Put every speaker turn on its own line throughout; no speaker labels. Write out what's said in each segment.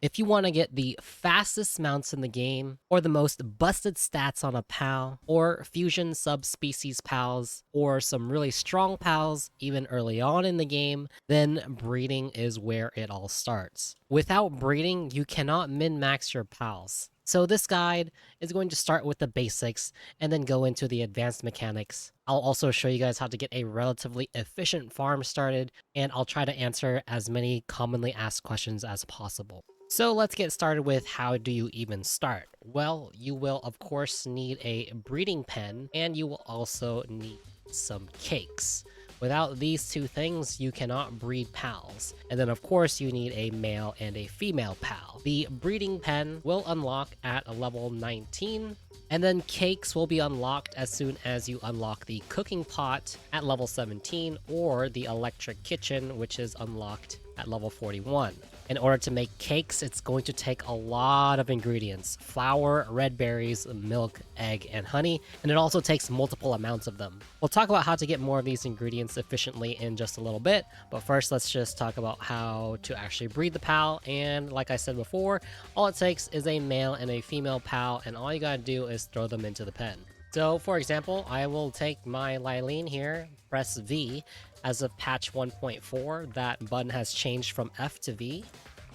If you want to get the fastest mounts in the game, or the most busted stats on a PAL, or fusion subspecies PALs, or some really strong PALs even early on in the game, then breeding is where it all starts. Without breeding, you cannot min-max your PALs. So this guide is going to start with the basics and then go into the advanced mechanics. I'll also show you guys how to get a relatively efficient farm started, and I'll try to answer as many commonly asked questions as possible. So let's get started with how do you even start? Well, you will of course need a breeding pen, and you will also need some cakes. Without these two things, you cannot breed pals. And then of course you need a male and a female pal. The breeding pen will unlock at a level 19, and then cakes will be unlocked as soon as you unlock the cooking pot at level 17, or the electric kitchen, which is unlocked at level 41. In order to make cakes, it's going to take a lot of ingredients: flour, red berries, milk, egg, and honey, and it also takes multiple amounts of them. We'll talk about how to get more of these ingredients efficiently in just a little bit, but first let's just talk about how to actually breed the pal. And like I said before, all it takes is a male and a female pal, and all you gotta do is throw them into the pen. So for example, I will take my Lylene here, press V. As of patch 1.4, that button has changed from F to V.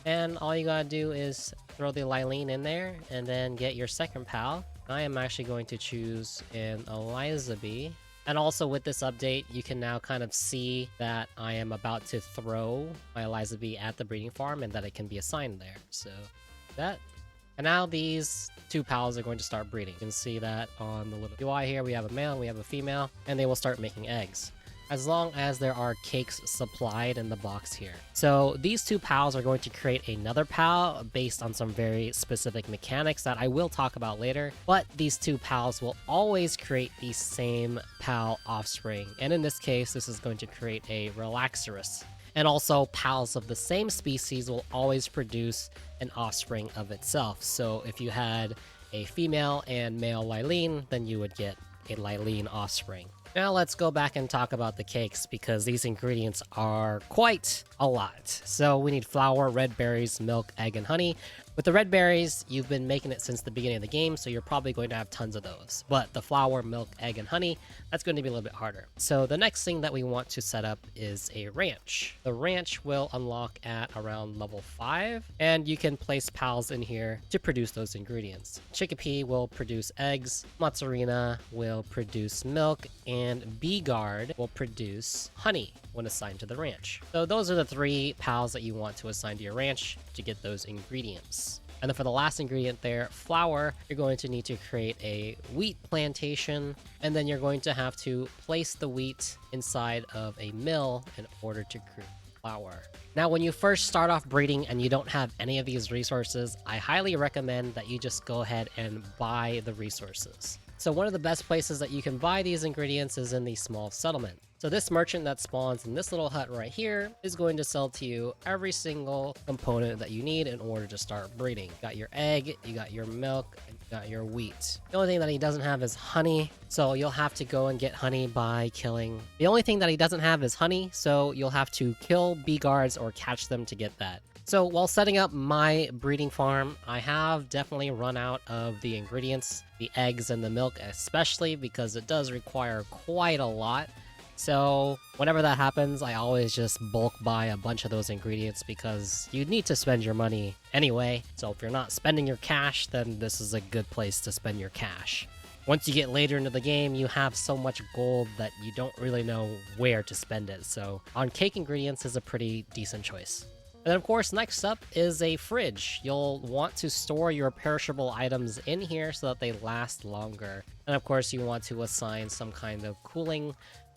And all you gotta do is throw the Lylene in there and then get your second pal. I am actually going to choose an Eliza Bee. And also with this update, you can now kind of see that I am about to throw my Eliza Bee at the breeding farm and that it can be assigned there. So that. And now these two pals are going to start breeding. You can see that on the little UI here. We have a male and we have a female, and they will start making eggs, as long as there are cakes supplied in the box here. So these two pals are going to create another pal based on some very specific mechanics that I will talk about later, but these two pals will always create the same pal offspring, and in this case this is going to create a Relaxorus. And also, pals of the same species will always produce an offspring of itself. So if you had a female and male Lylene, then you would get a Lylene offspring. Now let's go back and talk about the cakes, because these ingredients are quite a lot. So we need flour, red berries, milk, egg, and honey. With the red berries, you've been making it since the beginning of the game, so you're probably going to have tons of those. But the flour, milk, egg, and honey, that's going to be a little bit harder. So the next thing that we want to set up is a ranch. The ranch will unlock at around level 5, and you can place pals in here to produce those ingredients. Chickpea will produce eggs, Mozzarina will produce milk, and Bee Guard will produce honey when assigned to the ranch. So those are the 3 pals that you want to assign to your ranch to get those ingredients. And then for the last ingredient there, flour, you're going to need to create a wheat plantation, and then you're going to have to place the wheat inside of a mill in order to create flour. Now, when you first start off breeding and you don't have any of these resources, I highly recommend that you just go ahead and buy the resources. So one of the best places that you can buy these ingredients is in the small settlement. So this merchant that spawns in this little hut right here is going to sell to you every single component that you need in order to start breeding. You got your egg, you got your milk, and you got your wheat. The only thing that he doesn't have is honey, so you'll have to go and get honey by killing. The only thing that he doesn't have is honey, so you'll have to kill bee guards or catch them to get that. So while setting up my breeding farm, I have definitely run out of the ingredients, the eggs and the milk especially, because it does require quite a lot. So whenever that happens, I always just bulk buy a bunch of those ingredients, because you need to spend your money anyway. So if you're not spending your cash, then this is a good place to spend your cash. Once you get later into the game, you have so much gold that you don't really know where to spend it. So on cake ingredients is a pretty decent choice. And then of course, next up is a fridge. You'll want to store your perishable items in here so that they last longer. And of course, you want to assign some kind of cooling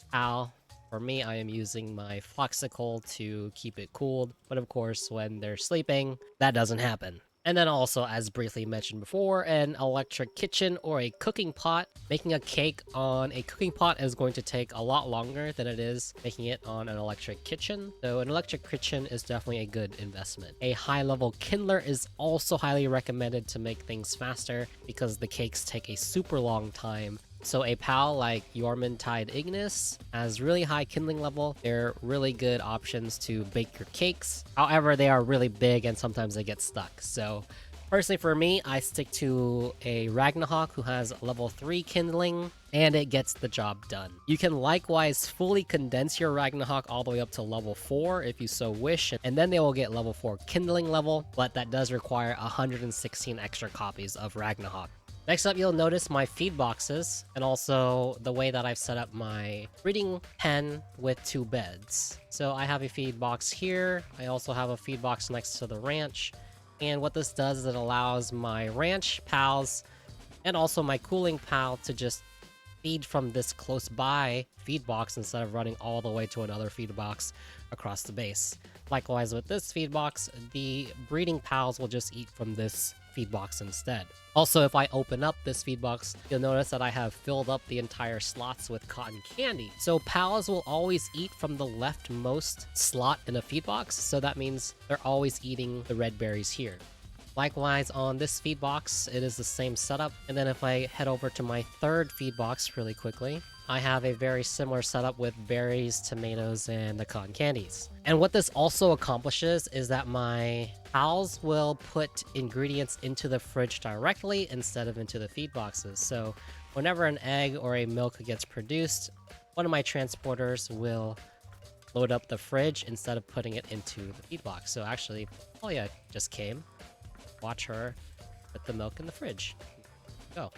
pal. For me, I am using my Foxicle to keep it cooled, but of course, when they're sleeping, that doesn't happen. And then also, as briefly mentioned before, an electric kitchen or a cooking pot. Making a cake on a cooking pot is going to take a lot longer than it is making it on an electric kitchen. So an electric kitchen is definitely a good investment. A high-level kindler is also highly recommended to make things faster, because the cakes take a super long time So a pal like Yormintide Ignis has really high kindling level. They're really good options to bake your cakes. However, they are really big and sometimes they get stuck. So personally for me, I stick to a Ragnarok who has level 3 kindling, and it gets the job done. You can likewise fully condense your Ragnarok all the way up to level 4 if you so wish, and then they will get level 4 kindling level, but that does require 116 extra copies of Ragnarok. Next up, you'll notice my feed boxes, and also the way that I've set up my breeding pen with 2 beds. So I have a feed box here, I also have a feed box next to the ranch, and what this does is it allows my ranch pals and also my cooling pal to just feed from this close by feed box instead of running all the way to another feed box across the base. Likewise with this feed box, the breeding pals will just eat from this feed box instead. Also, if I open up this feed box, you'll notice that I have filled up the entire slots with cotton candy. So pals will always eat from the leftmost slot in a feed box, so that means they're always eating the red berries here. Likewise, on this feed box, it is the same setup. And then if I head over to my third feed box really quickly, I have a very similar setup with berries, tomatoes, and the cotton candies. And what this also accomplishes is that my pals will put ingredients into the fridge directly instead of into the feed boxes. So whenever an egg or a milk gets produced, one of my transporters will load up the fridge instead of putting it into the feed box. So actually, Talia just came. Watch her put the milk in the fridge. Go.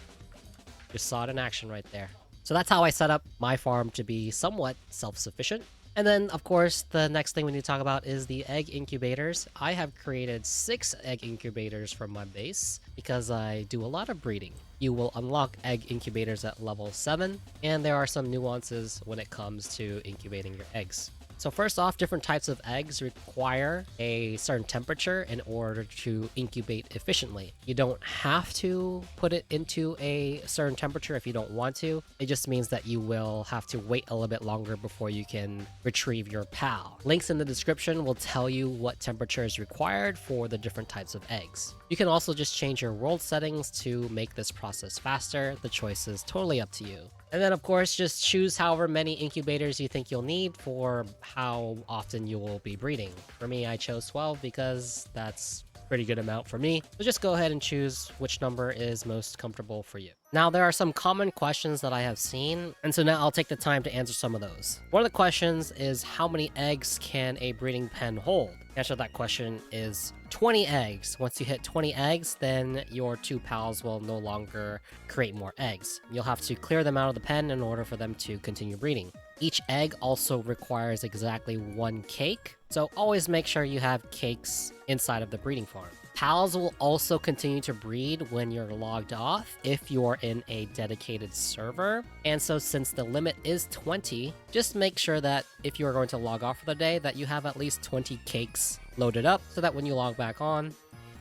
Just saw it in action right there. So that's how I set up my farm to be somewhat self-sufficient. And then, of course, the next thing we need to talk about is the egg incubators. I have created 6 egg incubators from my base because I do a lot of breeding. You will unlock egg incubators at level 7, and there are some nuances when it comes to incubating your eggs. So first off, different types of eggs require a certain temperature in order to incubate efficiently. You don't have to put it into a certain temperature if you don't want to. It just means that you will have to wait a little bit longer before you can retrieve your pal. Links in the description will tell you what temperature is required for the different types of eggs. You can also just change your world settings to make this process faster. The choice is totally up to you. And then, of course, just choose however many incubators you think you'll need for how often you will be breeding. For me, I chose 12 because that's a pretty good amount for me. So just go ahead and choose which number is most comfortable for you. Now, there are some common questions that I have seen, and so now I'll take the time to answer some of those. One of the questions is, how many eggs can a breeding pen hold? The answer to that question is 20 eggs. Once you hit 20 eggs, then your 2 pals will no longer create more eggs. You'll have to clear them out of the pen in order for them to continue breeding. Each egg also requires exactly 1 cake, so always make sure you have cakes inside of the breeding farm. Pals will also continue to breed when you're logged off if you're in a dedicated server. And so since the limit is 20, just make sure that if you are going to log off for the day, that you have at least 20 cakes loaded up so that when you log back on,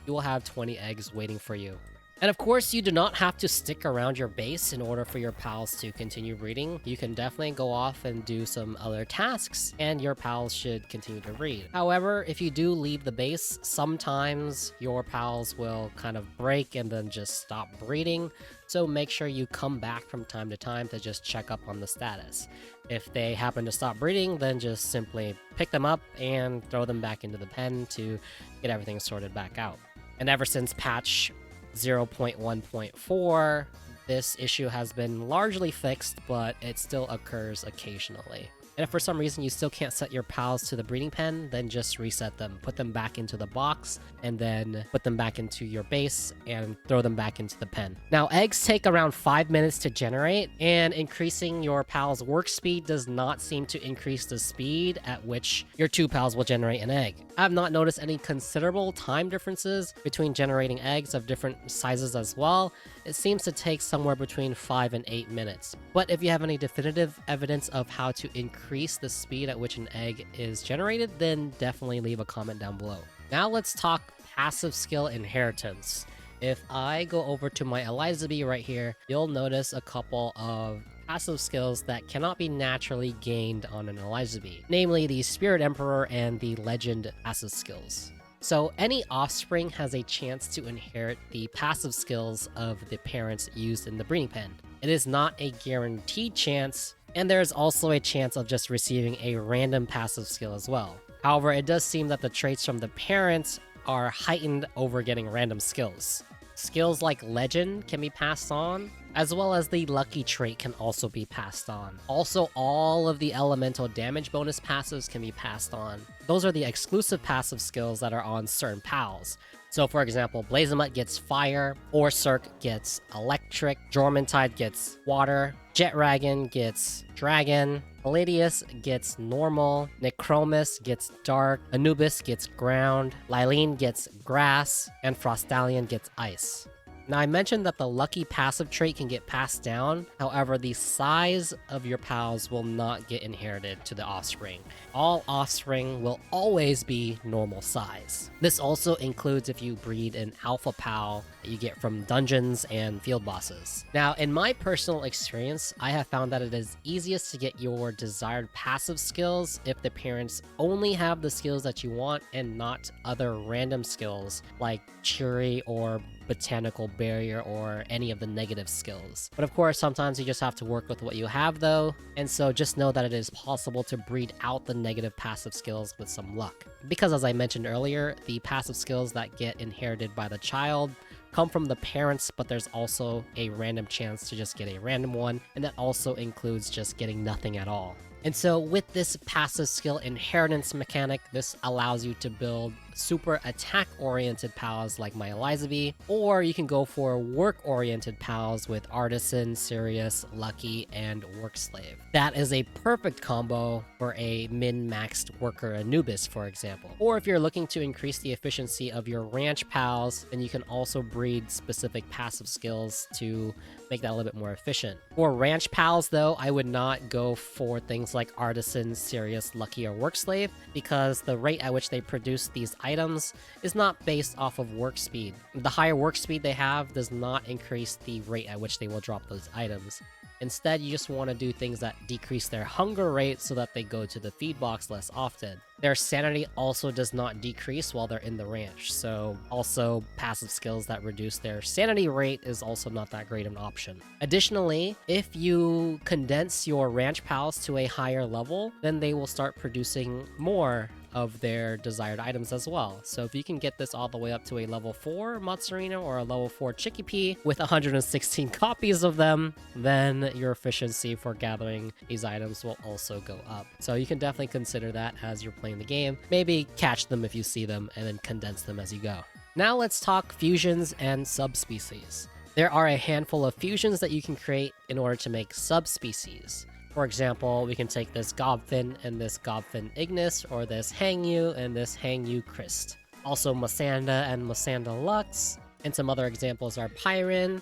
you will have 20 eggs waiting for you. And of course, you do not have to stick around your base in order for your pals to continue breeding. You can definitely go off and do some other tasks, and your pals should continue to breed. However, if you do leave the base, sometimes your pals will kind of break and then just stop breeding. So make sure you come back from time to time to just check up on the status. If they happen to stop breeding, then just simply pick them up and throw them back into the pen to get everything sorted back out. And ever since patch 0.1.4, this issue has been largely fixed, but it still occurs occasionally. And if for some reason you still can't set your pals to the breeding pen, then just reset them. Put them back into the box, and then put them back into your base, and throw them back into the pen. Now, eggs take around 5 minutes to generate, and increasing your pal's work speed does not seem to increase the speed at which your 2 pals will generate an egg. I have not noticed any considerable time differences between generating eggs of different sizes as well. It seems to take somewhere between 5 and 8 minutes. But if you have any definitive evidence of how to increase the speed at which an egg is generated, then definitely leave a comment down below. Now let's talk passive skill inheritance. If I go over to my Eliza Bee right here, you'll notice a couple of passive skills that cannot be naturally gained on an Eliza Bee, namely the Spirit Emperor and the Legend passive skills. So any offspring has a chance to inherit the passive skills of the parents used in the breeding pen. it is not a guaranteed chance, and there is also a chance of just receiving a random passive skill as well. However, it does seem that the traits from the parents are heightened over getting random skills. Skills like Legend can be passed on, as well as the Lucky trait can also be passed on. Also, all of the elemental damage bonus passives can be passed on. Those are the exclusive passive skills that are on certain pals. So for example, Blazemut gets fire, Orsurk gets electric, Jormuntide gets water, Jetragon gets dragon, Palladius gets normal, Necromus gets dark, Anubis gets ground, Lylene gets grass, and Frostallion gets ice. Now I mentioned that the lucky passive trait can get passed down, however the size of your pals will not get inherited to the offspring. All offspring will always be normal size. This also includes if you breed an alpha pal that you get from dungeons and field bosses. Now in my personal experience, I have found that it is easiest to get your desired passive skills if the parents only have the skills that you want and not other random skills like Churi or Botanical Barrier or any of the negative skills. But of course, sometimes you just have to work with what you have though, and so just know that it is possible to breed out the negative passive skills with some luck. Because as I mentioned earlier, the passive skills that get inherited by the child come from the parents, but there's also a random chance to just get a random one, and that also includes just getting nothing at all. And so with this passive skill inheritance mechanic, this allows you to build super attack-oriented pals like my Elizabeth, or you can go for work-oriented pals with Artisan, Sirius, Lucky, and Workslave. That is a perfect combo for a min-maxed worker Anubis, for example. Or if you're looking to increase the efficiency of your ranch pals, then you can also breed specific passive skills to make that a little bit more efficient. For ranch pals though, I would not go for things like Artisan, Sirius, Lucky, or Workslave, because the rate at which they produce these items is not based off of work speed. The higher work speed they have does not increase the rate at which they will drop those items. Instead, you just want to do things that decrease their hunger rate so that they go to the feed box less often. Their sanity also does not decrease while they're in the ranch, so also passive skills that reduce their sanity rate is also not that great of an option. Additionally, if you condense your ranch pals to a higher level, then they will start producing more of their desired items as well. So if you can get this all the way up to a level 4 Matsurino or a level 4 Chikipi with 116 copies of them, then your efficiency for gathering these items will also go up. So you can definitely consider that as you're playing the game. Maybe catch them if you see them and then condense them as you go. Now let's talk fusions and subspecies. There are a handful of fusions that you can create in order to make subspecies. For example, we can take this Gobfin and this Gobfin Ignis, or this Hangyu and this Hangyu Christ. Also Masanda and Masanda Lux, and some other examples are Pyrin,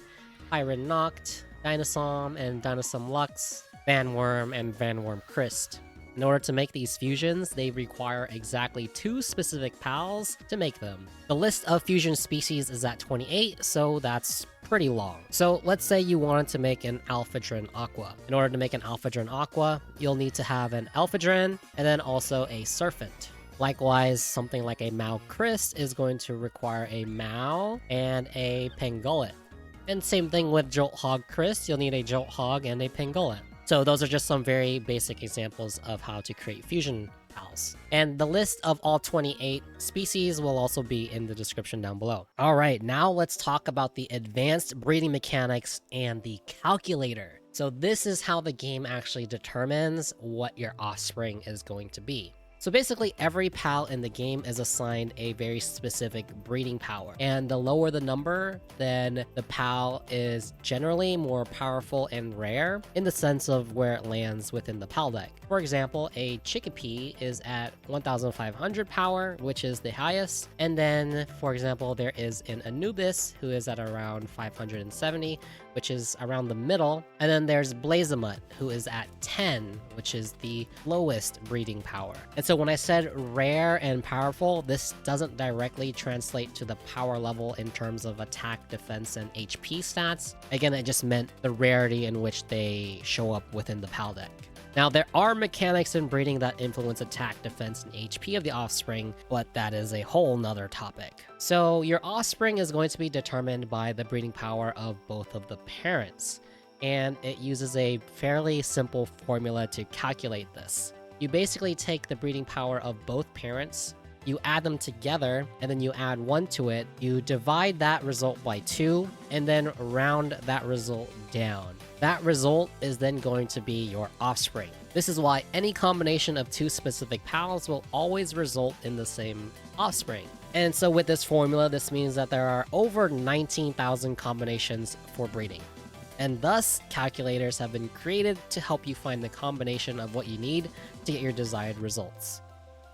Pyrin Noct, Dinosom and Dinosom Lux, Vanworm and Vanworm Christ. In order to make these fusions, they require exactly 2 specific pals to make them. The list of fusion species is at 28, so that's pretty long. So let's say you wanted to make an Alphadren Aqua. In order to make an Alphadren Aqua, you'll need to have an Alphadren and then also a Serpent. Likewise, something like a Mao Christ is going to require a Mao and a Pangolin. And same thing with Jolt Hog Christ, you'll need a Jolt Hog and a Pangolin. So those are just some very basic examples of how to create fusion pals. And the list of all 28 species will also be in the description down below. All right, now let's talk about the advanced breeding mechanics and the calculator. So this is how the game actually determines what your offspring is going to be. So basically every pal in the game is assigned a very specific breeding power, and the lower the number, then the pal is generally more powerful and rare in the sense of where it lands within the pal deck. For example, a Chikipi is at 1500 power, which is the highest, and then for example there is an Anubis who is at around 570, which is around the middle, and then there's Blazemut who is at 10, which is the lowest breeding power. And so when I said rare and powerful, this doesn't directly translate to the power level in terms of attack, defense, and HP stats. Again, it just meant the rarity in which they show up within the pal deck. Now, there are mechanics in breeding that influence attack, defense, and HP of the offspring, but that is a whole nother topic. So your offspring is going to be determined by the breeding power of both of the parents. and it uses a fairly simple formula to calculate this. You basically take the breeding power of both parents, you add them together, and then you add 1 to it. You divide that result by 2, and then round that result down. That result is then going to be your offspring. This is why any combination of 2 specific pals will always result in the same offspring. And so with this formula, this means that there are over 19,000 combinations for breeding. And thus, calculators have been created to help you find the combination of what you need to get your desired results.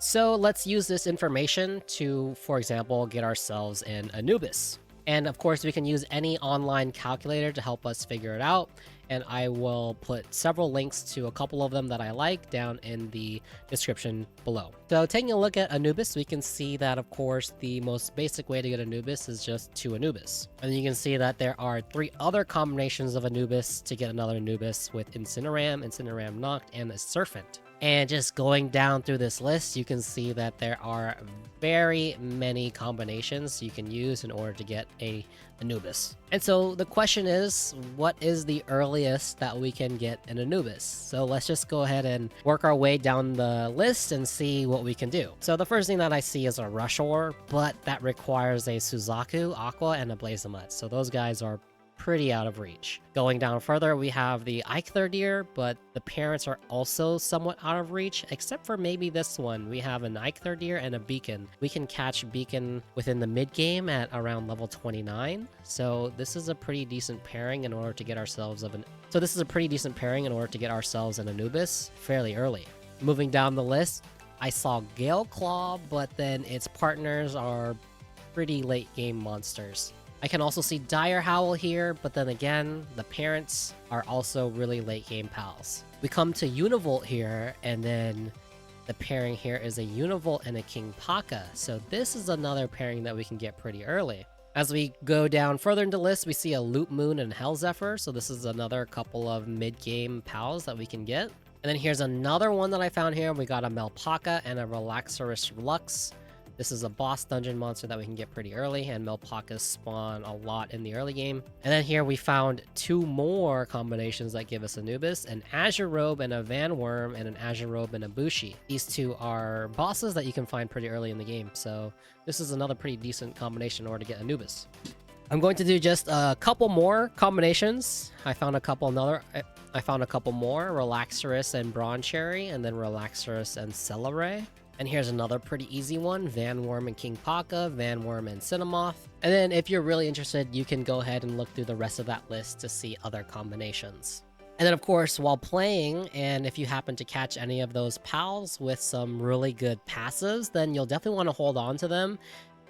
So let's use this information to, for example, get ourselves an Anubis. And of course, we can use any online calculator to help us figure it out. And I will put several links to a couple of them that I like down in the description below. So taking a look at Anubis, we can see that, of course, the most basic way to get Anubis is just 2 Anubis. And you can see that there are 3 other combinations of Anubis to get another Anubis with Incineram, Incineram Noct, and a Serpent. And just going down through this list, you can see that there are very many combinations you can use in order to get a Anubis. And so the question is, what is the earliest that we can get an Anubis? So let's just go ahead and work our way down the list and see what we can do. So the first thing that I see is a Rushor, but that requires a Suzaku, Aqua, and a Blazamut. So those guys are pretty out of reach. Going down further, we have the Eikthyr, but the parents are also somewhat out of reach, except for maybe this one. We have an Eikthyr and a Beacon. We can catch Beacon within the mid-game at around level 29, so this is a pretty decent pairing in order to get ourselves an Anubis fairly early. Moving down the list, I saw Gale Claw, but then its partners are pretty late game monsters. I can also see Dire Howl here, but then again, the parents are also really late game pals. We come to Univolt here, and then the pairing here is a Univolt and a King Paka, so this is another pairing that we can get pretty early. As we go down further into the list, we see a Loop Moon and Hell Zephyr, so this is another couple of mid-game pals that we can get. And then here's another one that I found here. We got a Melpaka and a Relaxorus Lux. This is a boss dungeon monster that we can get pretty early, and Melpakas spawn a lot in the early game. And then here we found 2 more combinations that give us Anubis, an Azure Robe and a Van Worm, and an Azure Robe and a Bushi. These 2 are bosses that you can find pretty early in the game, so this is another pretty decent combination in order to get Anubis. I'm going to do just a couple more combinations. I found a couple more, Relaxorus and Broncherry, and then Relaxorus and Celeray. And here's another pretty easy one, Van Worm and King Paka, Van Worm and Cinnamoth. And then if you're really interested, you can go ahead and look through the rest of that list to see other combinations. And then of course, while playing, and if you happen to catch any of those pals with some really good passives, then you'll definitely want to hold on to them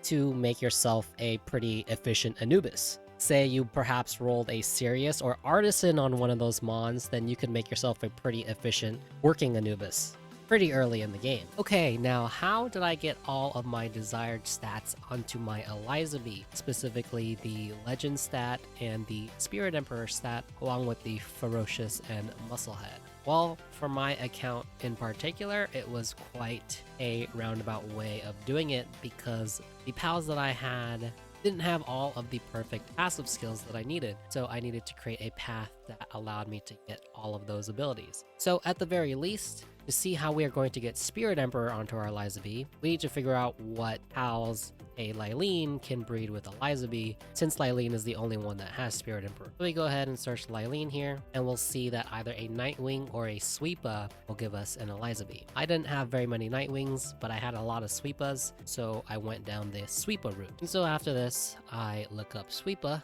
to make yourself a pretty efficient Anubis. Say you perhaps rolled a Serious or Artisan on one of those mons, then you could make yourself a pretty efficient working Anubis pretty early in the game. Okay, now how did I get all of my desired stats onto my Elizabeth, specifically the Legend stat and the Spirit Emperor stat, along with the Ferocious and Musclehead? Well, for my account in particular, it was quite a roundabout way of doing it because the pals that I had didn't have all of the perfect passive skills that I needed, so I needed to create a path that allowed me to get all of those abilities. So at the very least, to see how we are going to get Spirit Emperor onto our Elizabeth, we need to figure out what pals a Lylene can breed with Elizabeth, since Lylene is the only one that has Spirit Emperor. So we go ahead and search Lylene here, and we'll see that either a Nightwing or a Sweepa will give us an Elizabeth. I didn't have very many Nightwings, but I had a lot of Sweepas, so I went down the Sweepa route. And so after this, I look up Sweepa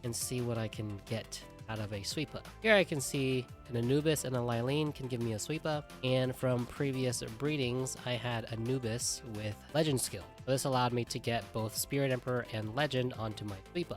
and see what I can get out of a Sweepa. Here I can see an Anubis and a Lylene can give me a Sweepa, and from previous breedings I had Anubis with Legend skill. So this allowed me to get both Spirit Emperor and Legend onto my Sweepa.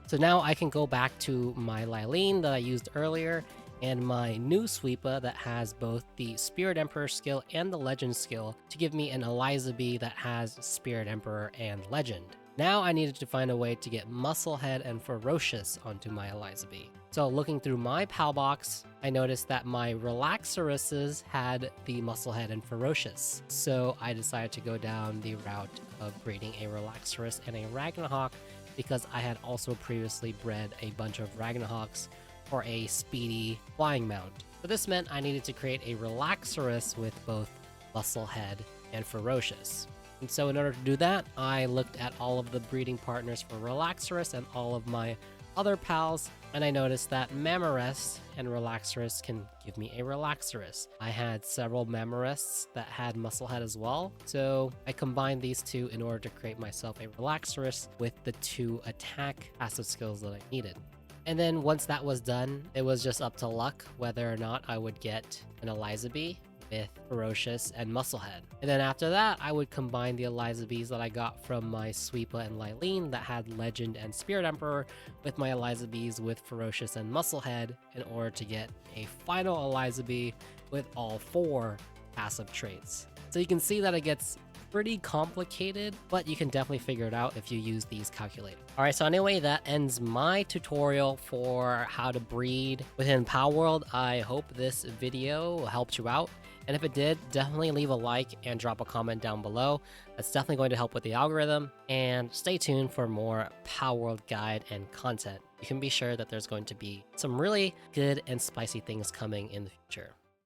So now I can go back to my Lylene that I used earlier and my new Sweepa that has both the Spirit Emperor skill and the Legend skill to give me an Elizabeth that has Spirit Emperor and Legend. Now I needed to find a way to get Musclehead and Ferocious onto my Elizabeth. So looking through my PAL box, I noticed that my Relaxoruses had the Musclehead and Ferocious. So I decided to go down the route of breeding a Relaxorus and a Ragnarok because I had also previously bred a bunch of Ragnarhawks for a speedy flying mount. So this meant I needed to create a Relaxorus with both Musclehead and Ferocious. And so in order to do that, I looked at all of the breeding partners for Relaxorus and all of my other pals, and I noticed that Mammorest and Relaxorus can give me a Relaxorus. I had several Mammorests that had Musclehead as well, so I combined these two in order to create myself a Relaxorus with the 2 attack passive skills that I needed. And then once that was done, it was just up to luck whether or not I would get an Elizabeth with Ferocious and Musclehead. And then after that, I would combine the Elizabeths that I got from my Sweepa and Lylene that had Legend and Spirit Emperor with my Elizabeths with Ferocious and Musclehead in order to get a final Elizabeth with all 4 passive traits. So you can see that it gets pretty complicated, but you can definitely figure it out if you use these calculators. Alright, so anyway, that ends my tutorial for how to breed within Palworld. I hope this video helped you out. And if it did, definitely leave a like and drop a comment down below. That's definitely going to help with the algorithm. And stay tuned for more Palworld guide and content. You can be sure that there's going to be some really good and spicy things coming in the future.